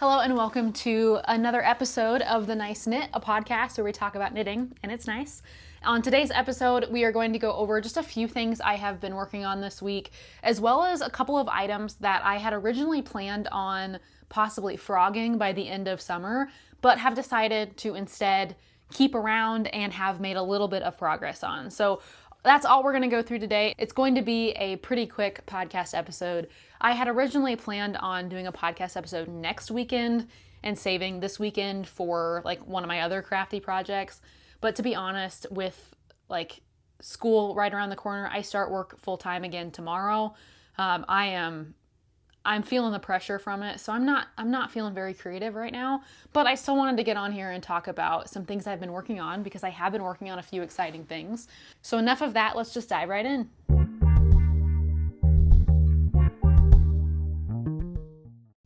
Hello and welcome to another episode of The Nice Knit, a podcast where we talk about knitting, and it's nice. On today's episode, we are going to go over just a few things I have been working on this week, as well as a couple of items that I had originally planned on possibly frogging by the end of summer, but have decided to instead keep around and have made a little bit of progress on. So that's all we're going to go through today. It's going to be a pretty quick podcast episode. I had originally planned on doing a podcast episode next weekend and saving this weekend for like one of my other crafty projects. But to be honest, with like school right around the corner, I start work full time again tomorrow. I'm feeling the pressure from it, so I'm not feeling very creative right now, but I still wanted to get on here and talk about some things I've been working on because I have been working on a few exciting things. So enough of that, let's just dive right in.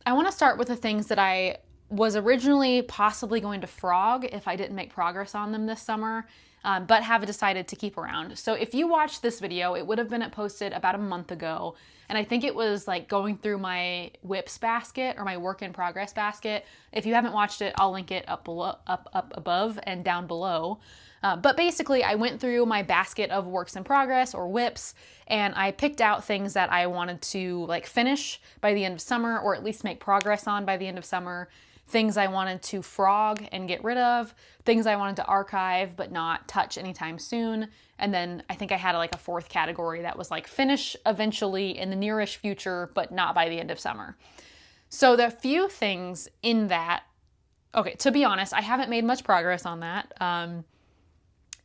I want to start with the things that I was originally possibly going to frog if I didn't make progress on them this summer, but have decided to keep around. So if you watched this video, it would have been posted about a month ago. And I think it was like going through my whips basket or my work in progress basket. If you haven't watched it, I'll link it up below, up above and down below. But basically I went through my basket of works in progress or whips, and I picked out things that I wanted to like finish by the end of summer, or at least make progress on by the end of summer. Things I wanted to frog and get rid of, things I wanted to archive but not touch anytime soon. And then I think I had like a fourth category that was like finish eventually in the nearish future, but not by the end of summer. So the few things in that, okay, to be honest, I haven't made much progress on that.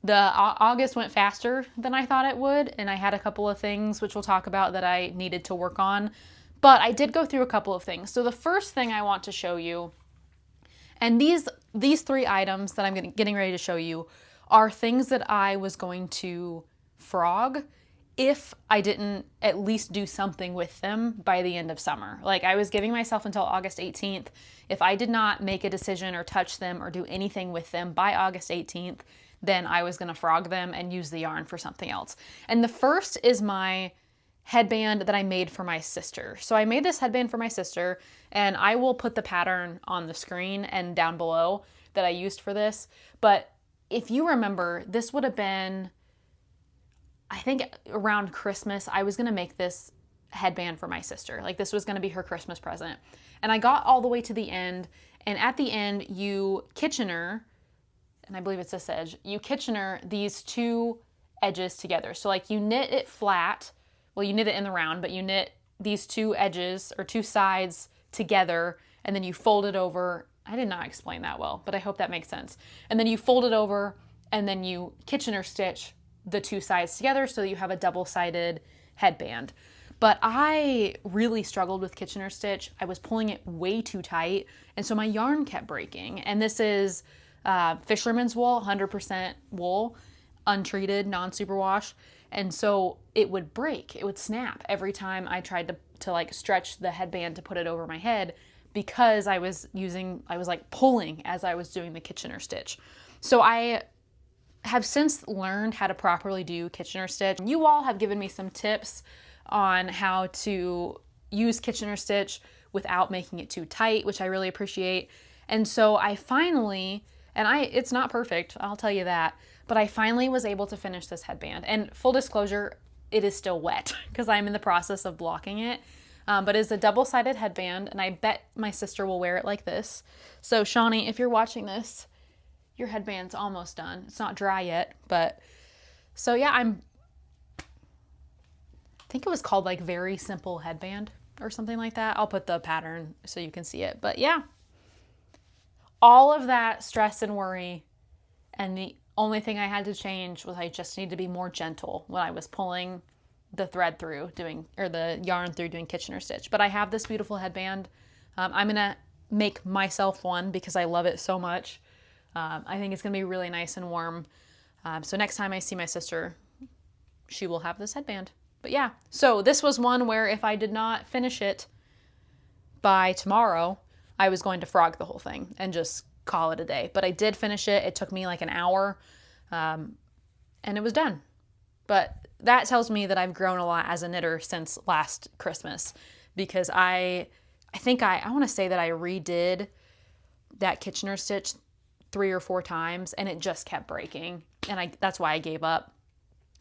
The August went faster than I thought it would, and I had a couple of things which we'll talk about that I needed to work on, but I did go through a couple of things. So the first thing I want to show you, and these three items that I'm getting ready to show you are things that I was going to frog if I didn't at least do something with them by the end of summer. Like I was giving myself until August 18th. If I did not make a decision or touch them or do anything with them by August 18th, then I was going to frog them and use the yarn for something else. And the first is my headband that I made for my sister. So I made this headband for my sister, and I will put the pattern on the screen and down below that I used for this. But if you remember, this would have been, I think around Christmas, I was going to make this headband for my sister. Like this was going to be her Christmas present. And I got all the way to the end, and at the end you Kitchener, and I believe it's this edge, you Kitchener these two edges together. So like you knit it flat, well, you knit it in the round, but you knit these two edges or two sides together, and then you fold it over. I did not explain that well, but I hope that makes sense. And then you fold it over, and then you Kitchener stitch the two sides together so that you have a double-sided headband. But I really struggled with Kitchener stitch. I was pulling it way too tight, and so my yarn kept breaking. And this is Fisherman's wool, 100% wool, untreated, non-superwash. And so it would break, it would snap every time I tried to like stretch the headband to put it over my head, because I was like pulling as I was doing the Kitchener stitch. So I have since learned how to properly do Kitchener stitch. You all have given me some tips on how to use Kitchener stitch without making it too tight, which I really appreciate. And so I finally, it's not perfect, I'll tell you that, but I finally was able to finish this headband. And full disclosure, it is still wet because I'm in the process of blocking it. But it's a double-sided headband, and I bet my sister will wear it like this. So Shawnee, if you're watching this, your headband's almost done. It's not dry yet, but so yeah, I think it was called like Very Simple Headband or something like that. I'll put the pattern so you can see it. But yeah, all of that stress and worry, and the only thing I had to change was I just need to be more gentle when I was pulling the thread through the yarn through doing Kitchener stitch. But I have this beautiful headband. I'm gonna make myself one because I love it so much. I think it's gonna be really nice and warm. So next time I see my sister, she will have this headband. But yeah, so this was one where if I did not finish it by tomorrow, I was going to frog the whole thing and just call it a day. But I did finish it. It took me like an hour, and it was done. But that tells me that I've grown a lot as a knitter since last Christmas, because I I think I want to say that I redid that Kitchener stitch 3 or 4 times and it just kept breaking. And that's why I gave up.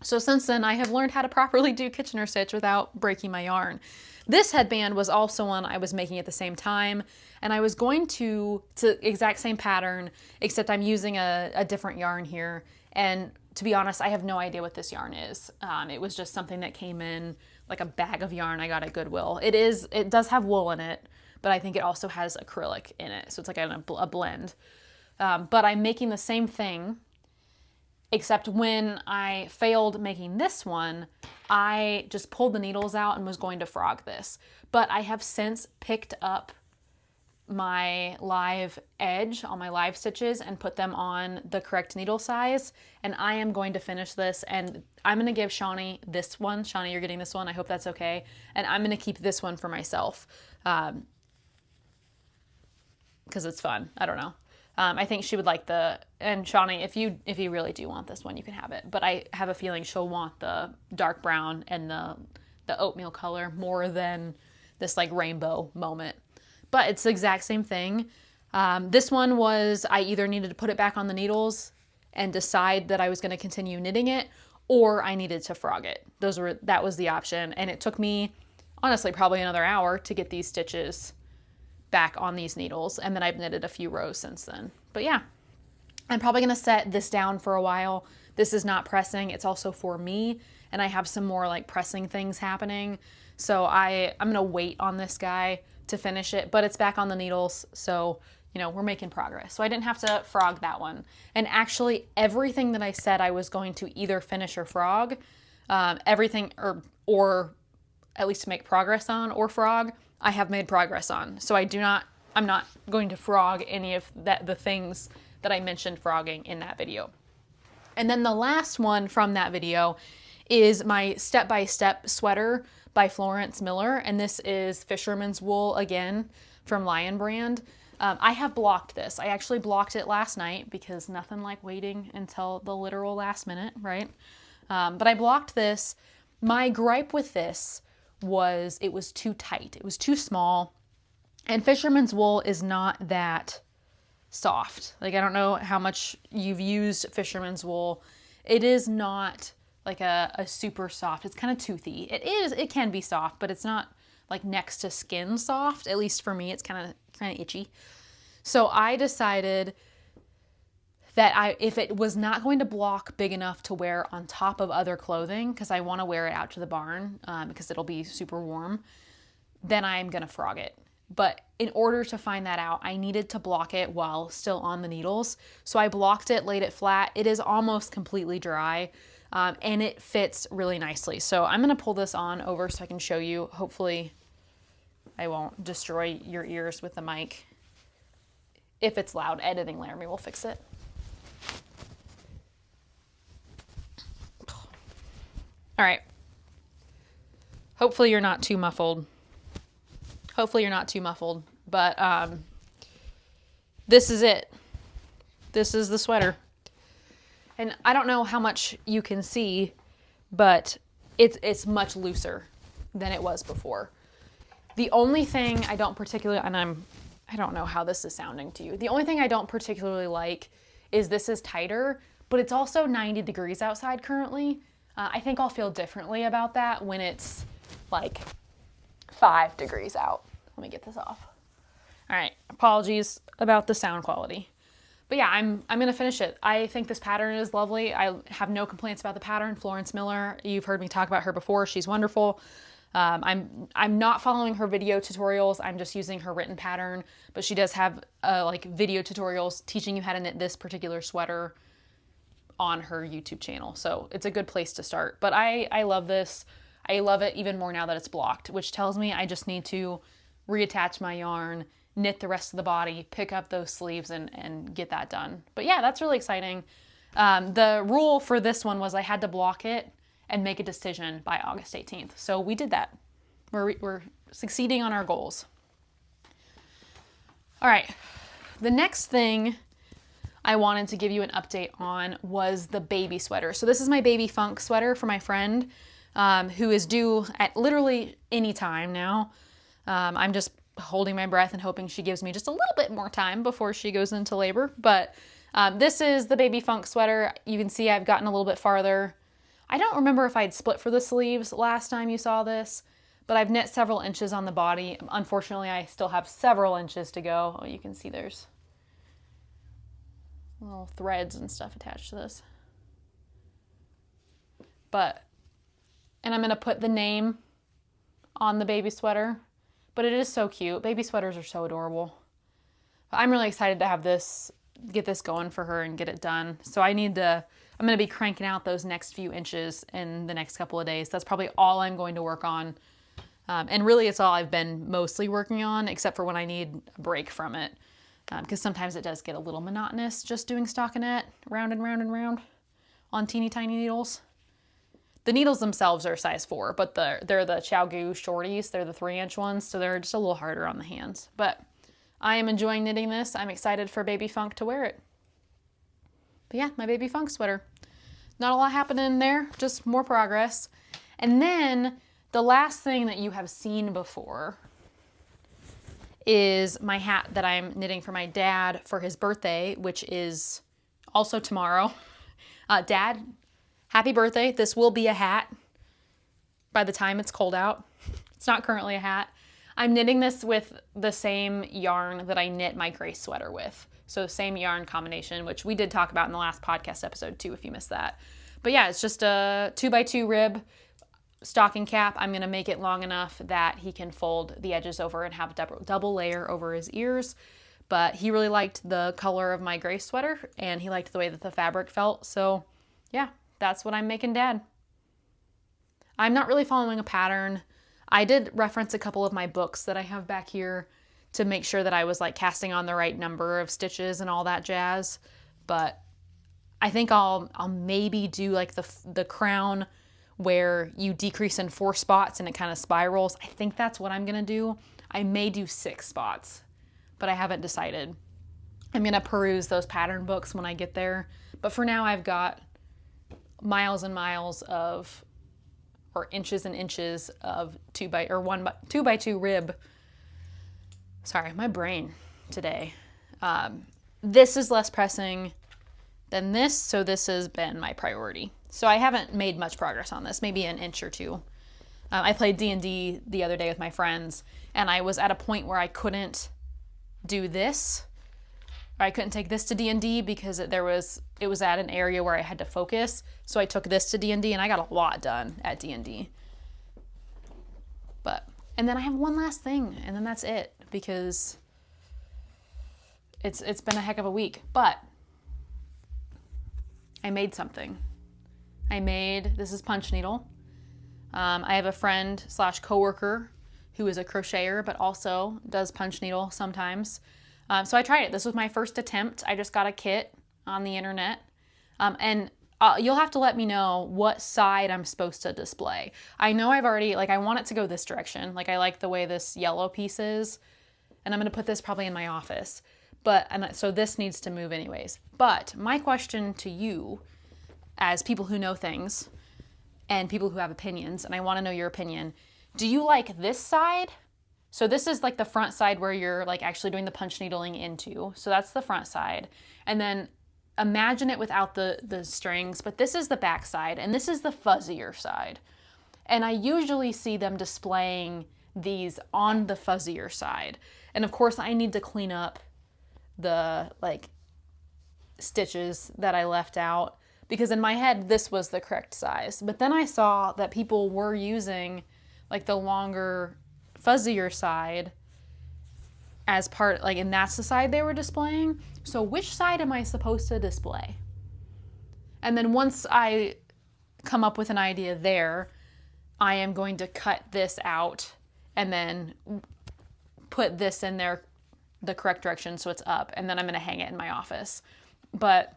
So since then, I have learned how to properly do Kitchener stitch without breaking my yarn. This headband was also one I was making at the same time, and I was going to, it's the exact same pattern, except I'm using a different yarn here. And to be honest, I have no idea what this yarn is. It was just something that came in like a bag of yarn I got at Goodwill. It does have wool in it, but I think it also has acrylic in it. So it's like a blend. But I'm making the same thing, except when I failed making this one, I just pulled the needles out and was going to frog this. But I have since picked up my live edge on my live stitches and put them on the correct needle size. And I am going to finish this, and I'm going to give Shawnee this one. Shawnee, you're getting this one. I hope that's okay. And I'm going to keep this one for myself because it's fun. I don't know. I think she would like and Shawnee, if you really do want this one, you can have it. But I have a feeling she'll want the dark brown and the oatmeal color more than this like rainbow moment. But it's the exact same thing. This one was, I either needed to put it back on the needles and decide that I was going to continue knitting it, or I needed to frog it. That was the option. And it took me, honestly, probably another hour to get these stitches back on these needles, and then I've knitted a few rows since then. But yeah, I'm probably going to set this down for a while. This is not pressing. It's also for me, and I have some more like pressing things happening. So I'm going to wait on this guy to finish it, but it's back on the needles. So, you know, we're making progress. So I didn't have to frog that one. And actually everything that I said I was going to either finish or frog, everything or at least make progress on or frog, I have made progress on. So I'm not going to frog any of the things that I mentioned frogging in that video. And then the last one from that video is my step-by-step sweater by Florence Miller. And this is Fisherman's wool again from Lion Brand. I have blocked this. I actually blocked it last night because nothing like waiting until the literal last minute, right? But I blocked this. My gripe with this was it was too tight. It was too small. And Fisherman's wool is not that soft. Like, I don't know how much you've used Fisherman's wool. It is not like a super soft. It's kind of toothy. It can be soft, but it's not like next to skin soft. At least for me, it's kind of itchy. So I decided that if it was not going to block big enough to wear on top of other clothing, because I want to wear it out to the barn because it'll be super warm, then I'm going to frog it. But in order to find that out, I needed to block it while still on the needles. So I blocked it, laid it flat. It is almost completely dry and it fits really nicely. So I'm going to pull this on over so I can show you. Hopefully I won't destroy your ears with the mic. If it's loud, editing Laramie will fix it. All right. Hopefully you're not too muffled. But this is it. This is the sweater. And I don't know how much you can see, but it's much looser than it was before. The only thing I don't particularly, and I don't know how this is sounding to you. The only thing I don't particularly like is this is tighter, but it's also 90 degrees outside currently. I think I'll feel differently about that when it's like 5 degrees out. Let me get this off. All right, apologies about the sound quality. But yeah, I'm gonna finish it. I think this pattern is lovely. I have no complaints about the pattern. Florence Miller, you've heard me talk about her before. She's wonderful. I'm not following her video tutorials. I'm just using her written pattern, but she does have like video tutorials teaching you how to knit this particular sweater on her YouTube channel. So it's a good place to start. But I love this. I love it even more now that it's blocked, which tells me I just need to reattach my yarn, knit the rest of the body, pick up those sleeves and get that done. But yeah, that's really exciting. The rule for this one was I had to block it and make a decision by August 18th. So we did that. We're succeeding on our goals. All right, the next thing I wanted to give you an update on was the baby sweater. So this is my baby funk sweater for my friend who is due at literally any time now. I'm just holding my breath and hoping she gives me just a little bit more time before she goes into labor. But this is the Baby Funk sweater. You can see I've gotten a little bit farther. I don't remember if I'd split for the sleeves last time you saw this, but I've knit several inches on the body. Unfortunately, I still have several inches to go. Oh, you can see there's little threads and stuff attached to this. And I'm going to put the name on the baby sweater, but it is so cute. Baby sweaters are so adorable. I'm really excited to have this, get this going for her and get it done. So I'm going to be cranking out those next few inches in the next couple of days. That's probably all I'm going to work on. And really it's all I've been mostly working on, except for when I need a break from it. Because sometimes it does get a little monotonous just doing stockinette round and round and round on teeny tiny needles. The needles themselves are size 4, but they're the Gu shorties. They're the 3-inch ones, so they're just a little harder on the hands. But I am enjoying knitting this. I'm excited for Baby Funk to wear it. But yeah, my Baby Funk sweater. Not a lot happening there, just more progress. And then the last thing that you have seen before is my hat that I'm knitting for my dad for his birthday, which is also tomorrow. Dad, happy birthday. This will be a hat by the time it's cold out. It's not currently a hat. I'm knitting this with the same yarn that I knit my gray sweater with. So same yarn combination, which we did talk about in the last podcast episode too, if you missed that. But yeah, it's just a 2x2 rib stocking cap. I'm going to make it long enough that he can fold the edges over and have double layer over his ears. But he really liked the color of my gray sweater and he liked the way that the fabric felt. So yeah, that's what I'm making Dad. I'm not really following a pattern. I did reference a couple of my books that I have back here to make sure that I was like casting on the right number of stitches and all that jazz. But I think I'll maybe do like the crown where you decrease in 4 spots and it kind of spirals. I think that's what I'm going to do. I may do 6 spots, but I haven't decided. I'm going to peruse those pattern books when I get there. But for now, I've got miles and miles of, or inches and inches of 2x2 rib. Sorry, my brain today. This is less pressing than this, so this has been my priority. So I haven't made much progress on this, maybe an inch or 2. I played D&D the other day with my friends, and I was at a point where I couldn't do this. Or I couldn't take this to D&D because it was at an area where I had to focus. So I took this to D&D, and I got a lot done at D&D. And then I have one last thing, and then that's it, because it's been a heck of a week. But I made something. This is punch needle. I have a friend / coworker who is a crocheter, but also does punch needle sometimes. So I tried it. This was my first attempt. I just got a kit on the internet. And you'll have to let me know what side I'm supposed to display. I know I've already, I want it to go this direction. I like the way this yellow piece is. And I'm going to put this probably in my office. So this needs to move anyways. But my question to you, as people who know things and people who have opinions, and I want to know your opinion, do you like this side? So this is the front side where you're actually doing the punch needling into. So that's the front side. And then imagine it without the strings, but this is the back side and this is the fuzzier side. And I usually see them displaying these on the fuzzier side. And of course I need to clean up the stitches that I left out, because in my head this was the correct size. But then I saw that people were using the longer fuzzier side as part, and that's the side they were displaying. So which side am I supposed to display? And then once I come up with an idea there, I am going to cut this out and then put this in there the correct direction so it's up, and then I'm going to hang it in my office. But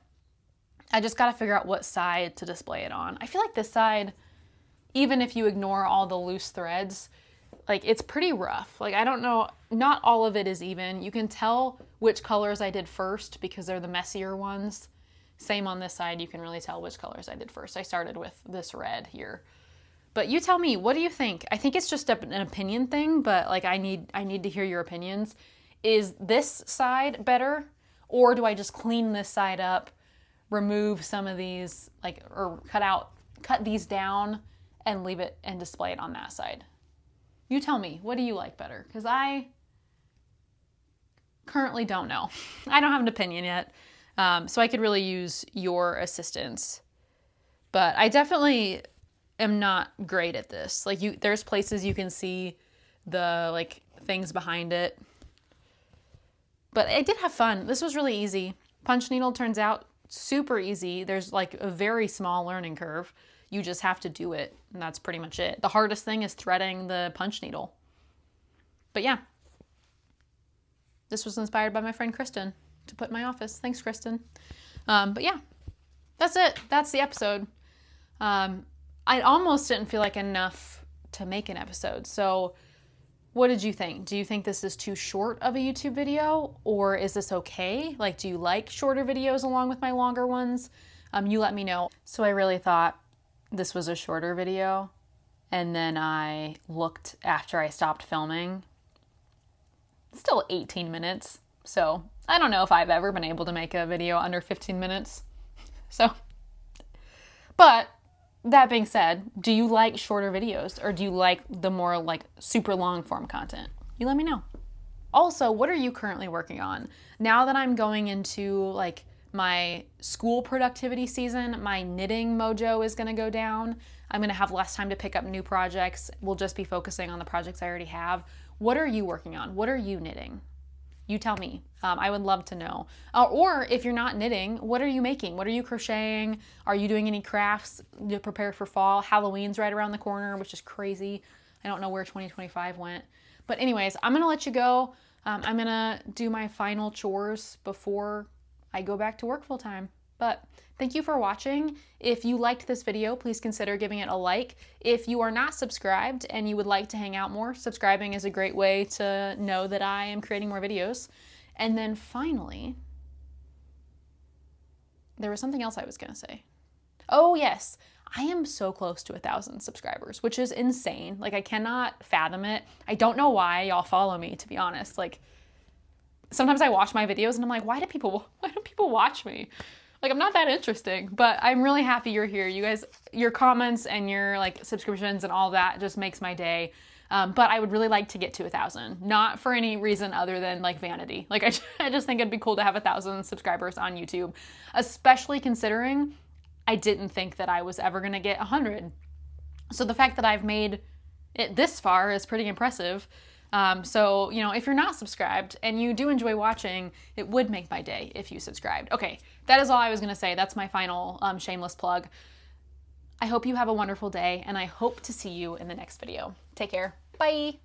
I just got to figure out what side to display it on. I feel like this side, even if you ignore all the loose threads, it's pretty rough. I don't know, not all of it is even. You can tell which colors I did first because they're the messier ones. Same on this side, you can really tell which colors I did first. I started with this red here. But you tell me, what do you think? I think it's just an opinion thing, but like I need to hear your opinions. Is this side better, or do I just clean this side up, remove some of these, like, or cut these down and leave it and display it on that side? You tell me, what do you like better? Because I currently don't know. I don't have an opinion yet, so I could really use your assistance. But I definitely am not great at this. Like, there's places you can see the like things behind it. But I did have fun. This was really easy. Punch needle turns out super easy. There's like a very small learning curve. You just have to do it, and that's pretty much it. The hardest thing is threading the punch needle. But yeah, this was inspired by my friend Kristen to put in my office. Thanks, Kristen. But yeah, that's it. That's the episode. I almost didn't feel like enough to make an episode. So what did you think? Do you think this is too short of a YouTube video, or is this okay? Like, do you like shorter videos along with my longer ones? You let me know. So I really thought this was a shorter video, and then I looked after I stopped filming. It's still 18 minutes. So I don't know if I've ever been able to make a video under 15 minutes. So, but that being said, do you like shorter videos, or do you like the more like super long form content? You let me know. Also, what are you currently working on? Now that I'm going into like my school productivity season, my knitting mojo is going to go down. I'm going to have less time to pick up new projects. We'll just be focusing on the projects I already have. What are you working on? What are you knitting? You tell me. I would love to know. Or if you're not knitting, what are you making? What are you crocheting? Are you doing any crafts to prepare for fall? Halloween's right around the corner, which is crazy. I don't know where 2025 went. But anyways, I'm going to let you go. I'm going to do my final chores before I go back to work full time. But thank you for watching. If you liked this video, please consider giving it a like. If you are not subscribed and you would like to hang out more, subscribing is a great way to know that I am creating more videos. And then finally, there was something else I was going to say. Oh yes, I am so close to 1,000 subscribers, which is insane. Like, I cannot fathom it. I don't know why y'all follow me, to be honest. Like, sometimes I watch my videos and I'm like, why do people watch me? Like, I'm not that interesting, but I'm really happy you're here. You guys, your comments and your like subscriptions and all that just makes my day. But I would really like to get to 1,000, not for any reason other than like vanity. Like, I just think it'd be cool to have 1,000 subscribers on YouTube, especially considering I didn't think that I was ever gonna get 100. So the fact that I've made it this far is pretty impressive. So, you know, if you're not subscribed and you do enjoy watching, it would make my day if you subscribed. Okay, that is all I was going to say. That's my final shameless plug. I hope you have a wonderful day, and I hope to see you in the next video. Take care. Bye.